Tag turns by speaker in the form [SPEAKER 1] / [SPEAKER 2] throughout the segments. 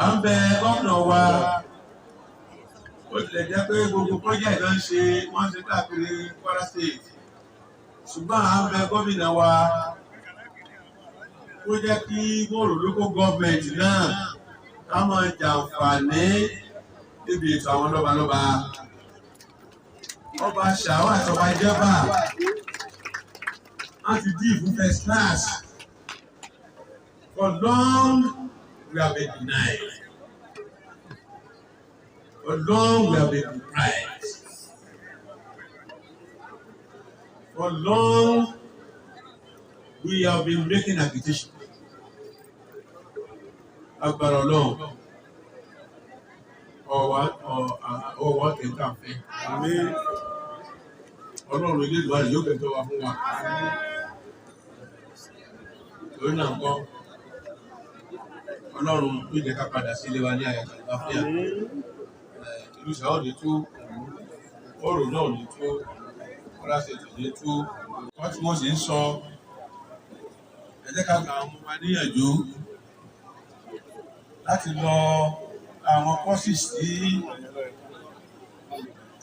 [SPEAKER 1] à ń bẹ gómìnà wa ó tilẹ̀ jẹ́ pé gbogbo project náà wọ́n ṣe káàkiri Kwara State ṣùgbọ́n à ń bẹ gómìnà wa ó jẹ́ kí gbòòrò local government náà ká máa jàǹfààní níbi ètò àwọn lọ́balọ́ba ọba Shao àti ọba Ìjẹ̀bà láti dí ìfún first class for long we have been denied. For long we have been deprived. For long we have been making agitation. Agbára Ọlọ́run ọwọ́ kẹta fẹ́. Ọlọ́run ilé ìlú àyè yóò kẹtọ́ wa fún wa. Lórí náà kọ́ Ọlọ́run ló jẹ́ ká padà sí ilé wa ní àyàtọ̀ àlàáfíà. Ìlú Ṣàó ní tó, ọ̀rọ̀ náà ní tó, Kwara State ní tó. Wọ́n tí wọ́n sì ń sọ ẹ jẹ́ ká gba àwọn ọmọ wa níyànjú láti lọ àwọn courses tí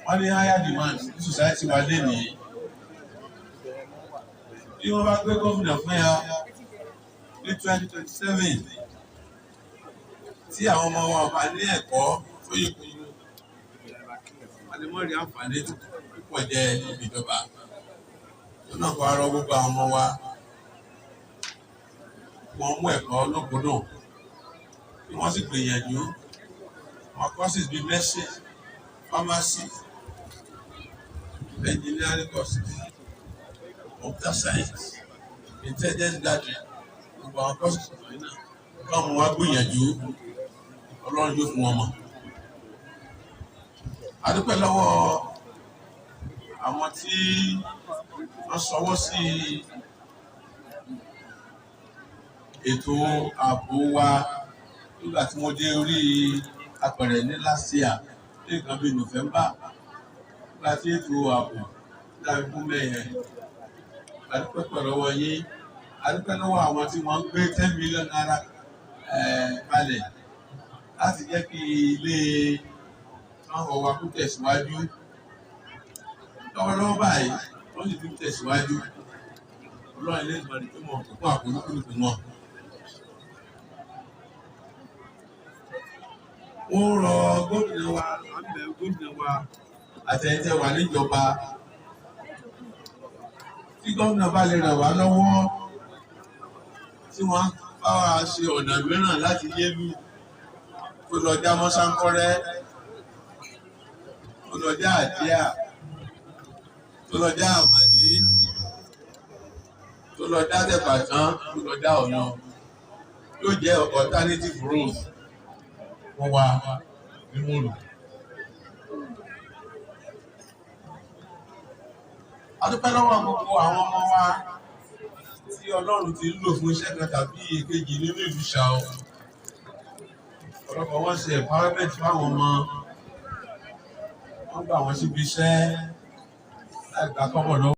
[SPEAKER 1] wọ́n ní higher demand ní society wa lénìí. Bí wọ́n bá gbé gómìnà fún ya ní 2027 tí àwọn ọmọ wa bá ní ẹ̀kọ́ tó yẹ kó yẹ wọ́n lè mọ̀ rí àǹfààní púpọ̀ jẹ ìjọba. Lọ́nà kan arọ gbogbo àwọn ọmọ wa wọ́n mú ẹ̀kọ́ lọ́kùnrin kí wọ́n sì gbìyànjú àwọn courses bíi medicine, pharmacy, engineering courses, computer science, intelligence gathering, gbogbo àwọn courses wọ̀nyí náà káwọn wá gbìyànjú Ọlọ́run yóò fún wọn mọ̀. A dúpẹ́ lọ́wọ́ àwọn tí wọ́n sọwọ́ sí ètò ààbò wa nígbà tí mo dé orí apẹ̀rẹ̀ ní last year ní nǹkan bíi November nígbà tí ètò ààbò láti fún mẹ́yẹ. A dúpẹ́ lọ́wọ́ yín, a dúpẹ́ lọ́wọ́ àwọn tí wọ́n ń gbé 10 million naira kalẹ̀ láti jẹ́ kí ilé àwọn wa kó tẹ̀síwájú. Lọ́wọ́lọ́wọ́ báyìí wọ́n sì tún tẹ̀síwájú. Ọlọ́run ilé ìgbà tó mọ̀ fún àkókò wọn. Ó rọ gómìnà wa, àmbẹ̀ gómìnà wa àtẹ̀yìntẹ̀ wà níjọba. Tí gómìnà bá lè ràn wá lọ́wọ́, tí wọ́n bá wa ṣe ọ̀nà mìíràn láti Yélú tó lọ já Mọ́sánkọ́rẹ́, tó lọ já Àjíà, tó lọ já Àmàdí, tó lọ já Tẹ̀pàtán, tó lọ já Ọ̀nà, yóò jẹ́ alternative route wọ́n wá nínú òlù. A dúpẹ́ lọ́wọ́ gbogbo àwọn ọmọ wa tí Ọlọ́run ti ń lò fún iṣẹ́ kan tàbí èkejì nínú ìlú Ṣàó. Ọ̀pọ̀lọpọ̀ wọ́n ṣe empowerment fáwọn ọmọ, wọ́n gbà wọ́n síbi iṣẹ́ láì gbà kọ́bọ̀ lọ́wọ́.